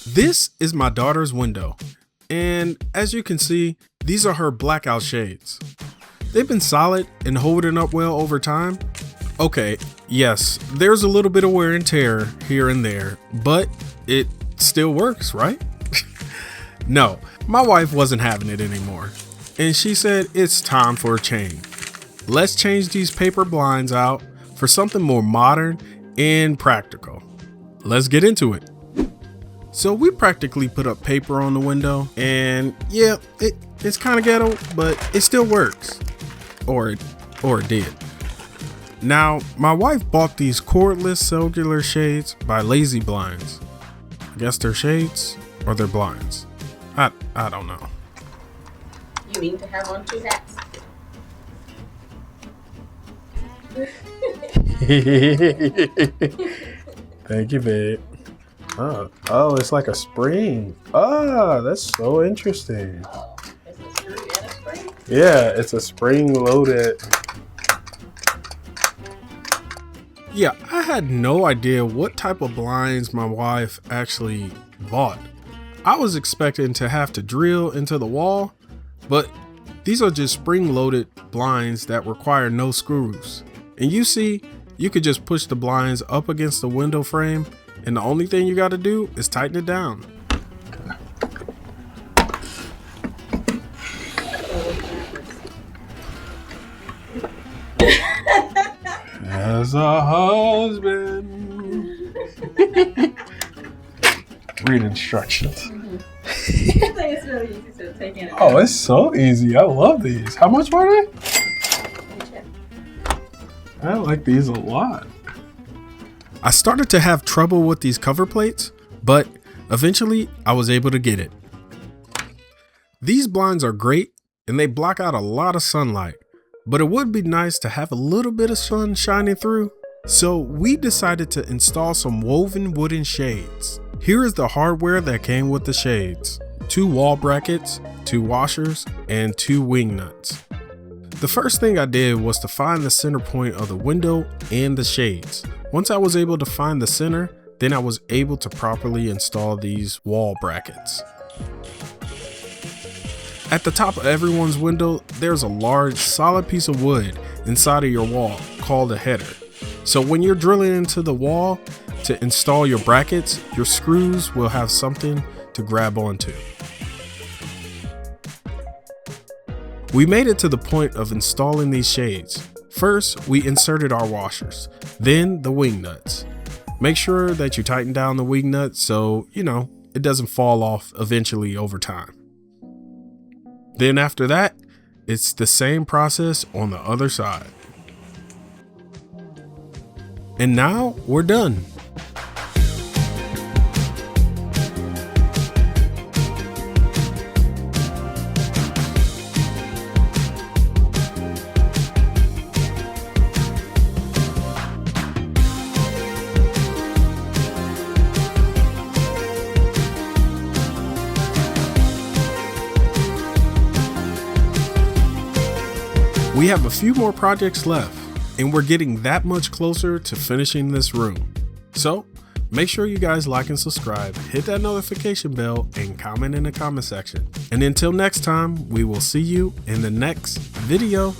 This is my daughter's window, and as you can see, these are her blackout shades. They've been solid and holding up well over time. Okay, yes, there's a little bit of wear and tear here and there, but it still works, right? No, my wife wasn't having it anymore, and she said it's time for a change. Let's change these paper blinds out for something more modern and practical. Let's get into it. So we practically put up paper on the window, and yeah, it's kind of ghetto, but it still works. Or it did. Now, my wife bought these cordless cellular shades by Lazy Blinds. I guess they're shades or they're blinds. I don't know. You mean to have on two hats? Thank you, babe. Oh, it's like a spring. Ah, that's so interesting. Oh, it's a screw and a spring? Yeah, it's a spring loaded. Yeah, I had no idea what type of blinds my wife actually bought. I was expecting to have to drill into the wall, but these are just spring-loaded blinds that require no screws. And you see, you could just push the blinds up against the window frame, and the only thing you got to do is tighten it down. As a husband. Read instructions. I think it's really easy to take in. Oh, it's so easy. I love these. How much were they? I like these a lot. I started to have trouble with these cover plates, but eventually I was able to get it. These blinds are great and they block out a lot of sunlight, but it would be nice to have a little bit of sun shining through. So we decided to install some woven wooden shades. Here is the hardware that came with the shades: 2 wall brackets, 2 washers, and 2 wing nuts. The first thing I did was to find the center point of the window and the shades. Once I was able to find the center, then I was able to properly install these wall brackets. At the top of everyone's window, there's a large solid piece of wood inside of your wall called a header. So when you're drilling into the wall to install your brackets, your screws will have something to grab onto. We made it to the point of installing these shades. First, we inserted our washers, then the wing nuts. Make sure that you tighten down the wing nuts so, it doesn't fall off eventually over time. Then after that, it's the same process on the other side. And now we're done. We have a few more projects left, and we're getting that much closer to finishing this room. So make sure you guys like and subscribe, hit that notification bell, and comment in the comment section. And until next time, we will see you in the next video.